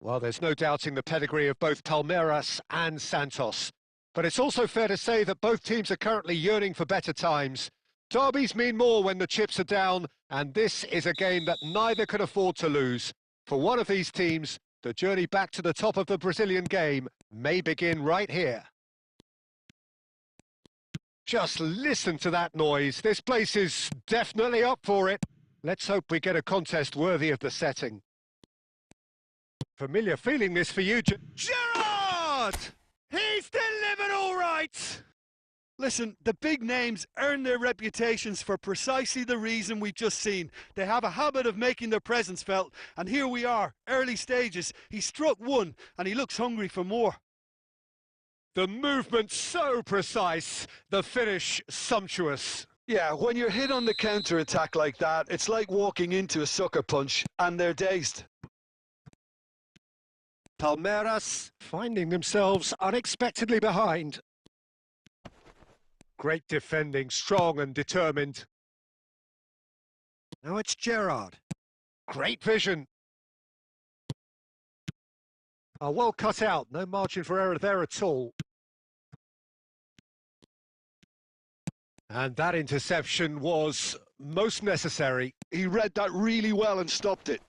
Well, there's no doubting the pedigree of both Palmeiras and Santos. But it's also fair to say that both teams are currently yearning for better times. Derbies mean more when the chips are down, and this is a game that neither can afford to lose. For one of these teams, the journey back to the top of the Brazilian game may begin right here. Just listen to that noise. This place is definitely up for it. Let's hope we get a contest worthy of the setting. Familiar feeling this for you, Gerrard! He's delivered all right! Listen, the big names earn their reputations for precisely the reason we've just seen. They have a habit of making their presence felt, and here we are, early stages. He struck one, and he looks hungry for more. The movement so precise, the finish sumptuous. Yeah, when you're hit on the counter-attack like that, it's like walking into a sucker punch, and they're dazed. Palmeiras finding themselves unexpectedly behind. Great defending, strong and determined. Now it's Gerrard. Great vision. Well cut out, no margin for error there at all. And that interception was most necessary. He read that really well and stopped it.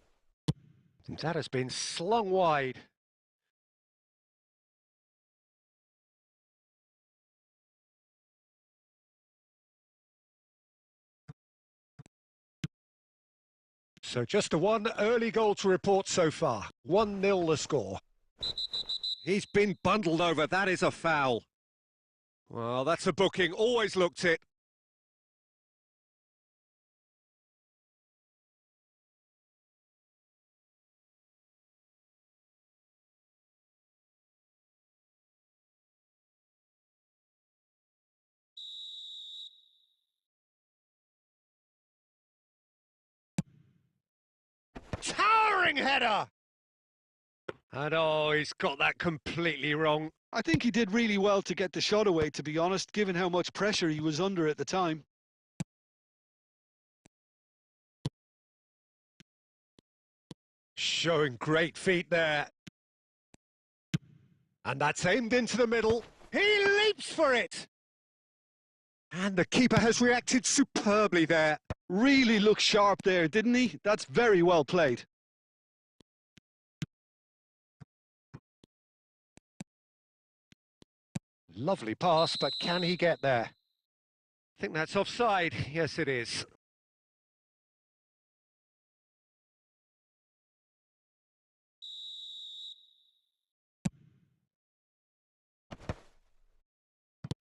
That has been slung wide. So just the one early goal to report so far. 1-0 the score. He's been bundled over, that is a foul. Well, that's a booking, always looked it. Towering header! And he's got that completely wrong. I think he did really well to get the shot away, to be honest, given how much pressure he was under at the time. Showing great feet there. And that's aimed into the middle. He leaps for it! And the keeper has reacted superbly there. Really looked sharp there, didn't he? That's very well played. Lovely pass, but can he get there? I think that's offside. Yes, it is.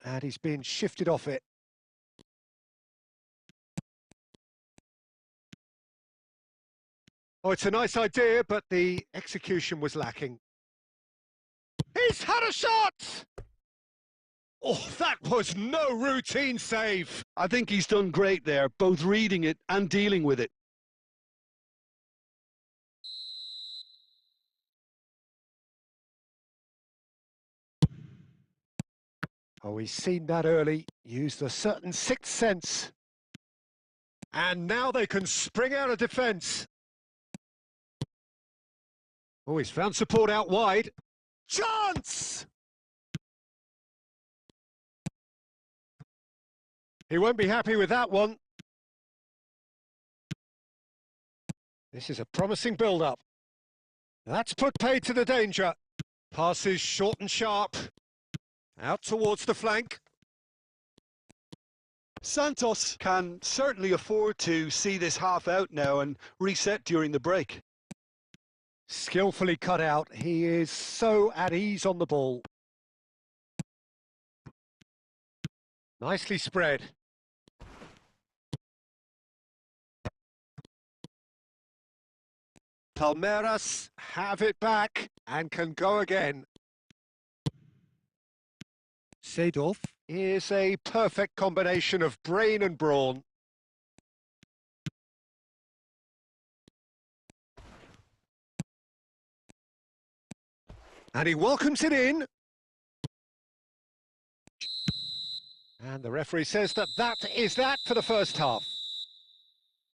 And he's been shifted off it. Oh, it's a nice idea, but the execution was lacking. He's had a shot! Oh, that was no routine save. I think he's done great there, both reading it and dealing with it. Oh, he's seen that early, used a certain sixth sense. And now they can spring out of defence. Oh, he's found support out wide. Chance! He won't be happy with that one. This is a promising build-up. That's put paid to the danger. Passes short and sharp. Out towards the flank. Santos can certainly afford to see this half out now and reset during the break. Skillfully cut out. He is so at ease on the ball. Nicely spread. Palmeiras have it back and can go again. Seedorf is a perfect combination of brain and brawn. And he welcomes it in. And the referee says that is that for the first half.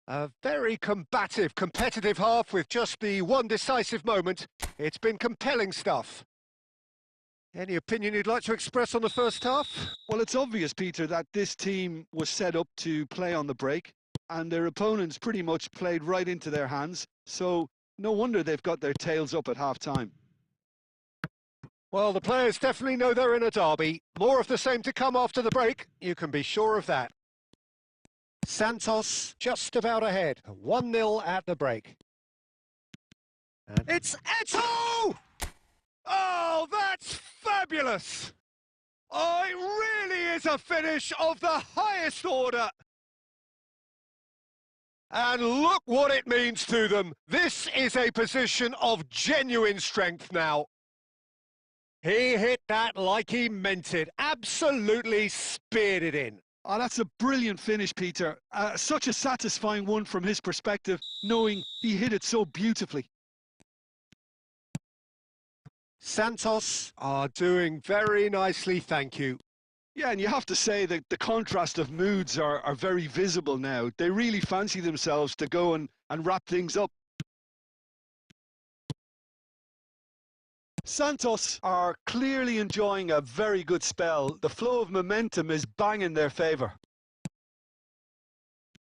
A very combative, competitive half with just the one decisive moment. It's been compelling stuff. Any opinion you'd like to express on the first half? Well, it's obvious, Peter, that this team was set up to play on the break, and their opponents pretty much played right into their hands, so no wonder they've got their tails up at half-time. Well, the players definitely know they're in a derby. More of the same to come after the break, you can be sure of that. Santos just about ahead, 1-0 at the break. And it's Eto'o! Oh, that's fabulous! Oh, it really is a finish of the highest order. And look what it means to them. This is a position of genuine strength now. He hit that like he meant it. Absolutely speared it in. Oh, that's a brilliant finish, Peter. Such a satisfying one from his perspective, knowing he hit it so beautifully. Santos are doing very nicely, thank you. Yeah, and you have to say that the contrast of moods are very visible now. They really fancy themselves to go and wrap things up. Santos are clearly enjoying a very good spell. The flow of momentum is bang in their favour.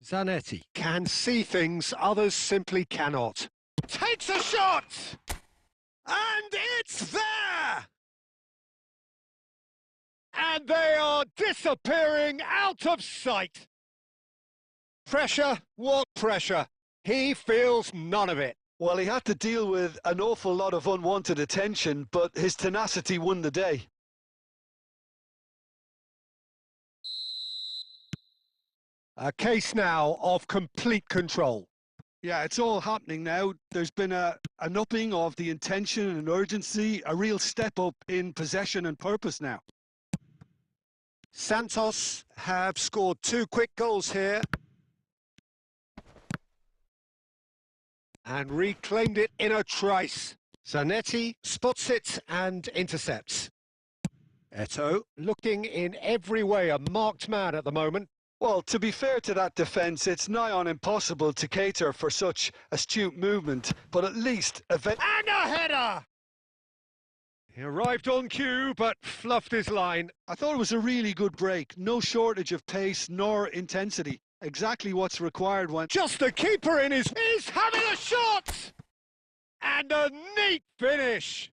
Zanetti can see things others simply cannot. Takes a shot! And it's there! And they are disappearing out of sight. Pressure? What pressure? He feels none of it. Well, he had to deal with an awful lot of unwanted attention, but his tenacity won the day. A case now of complete control. Yeah, it's all happening now. There's been an upping of the intention and urgency, a real step up in possession and purpose now. Santos have scored 2 quick goals here. And reclaimed it in a trice. Zanetti spots it and intercepts. Eto'o looking in every way a marked man at the moment. Well, to be fair to that defence, it's nigh on impossible to cater for such astute movement, but at least... And a header! He arrived on cue, but fluffed his line. I thought it was a really good break. No shortage of pace nor intensity. Exactly what's required when... Just the keeper in his... He's having a shot! And a neat finish.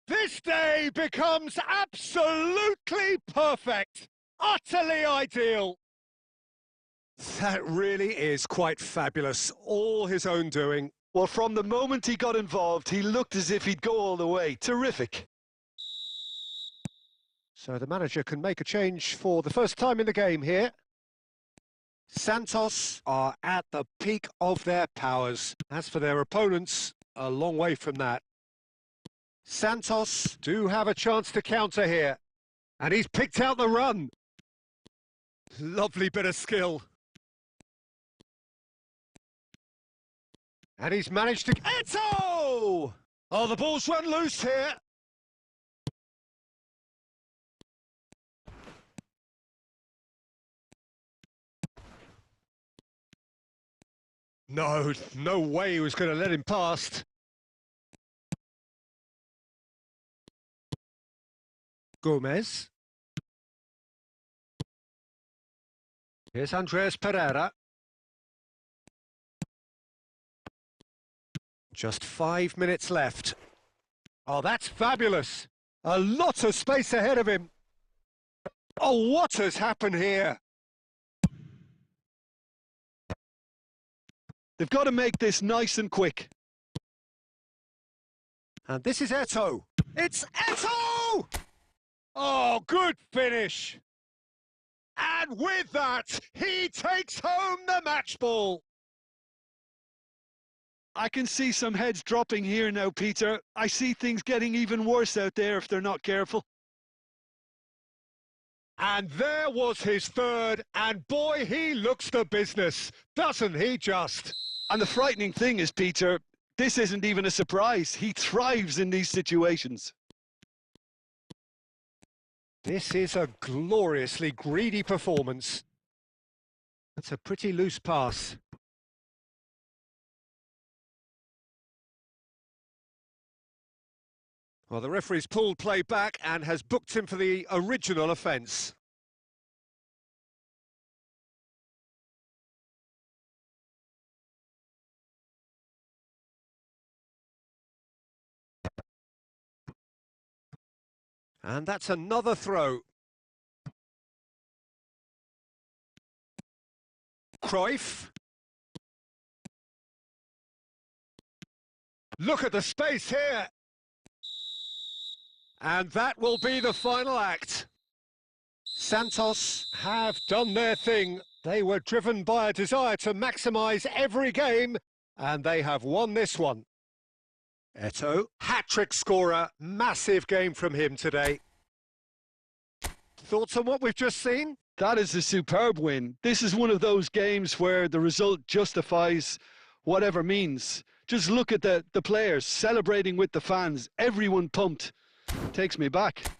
This day becomes absolutely perfect. Utterly ideal. That really is quite fabulous. All his own doing. Well, from the moment he got involved, he looked as if he'd go all the way. Terrific. So the manager can make a change for the first time in the game here. Santos are at the peak of their powers. As for their opponents, a long way from that. Santos do have a chance to counter here. And he's picked out the run. Lovely bit of skill. And he's managed to... Eto'o! Oh, the ball's run loose here. No way he was going to let him past. Gomez. Here's Andreas Pereira. Just 5 minutes left. Oh, that's fabulous. A lot of space ahead of him. Oh, what has happened here? They've got to make this nice and quick. And this is Eto'o. It's Eto'o! Oh, good finish. And with that, he takes home the match ball. I can see some heads dropping here now, Peter. I see things getting even worse out there if they're not careful. And there was his third, and boy, he looks the business, doesn't he just? And the frightening thing is, Peter, this isn't even a surprise. He thrives in these situations. This is a gloriously greedy performance. That's a pretty loose pass. Well, the referee's pulled play back and has booked him for the original offence. And that's another throw. Cruyff. Look at the space here. And that will be the final act. Santos have done their thing. They were driven by a desire to maximise every game, and they have won this one. Eto'o, hat-trick scorer, massive game from him today. Thoughts on what we've just seen? That is a superb win. This is one of those games where the result justifies whatever means. Just look at the players celebrating with the fans. Everyone pumped. Takes me back.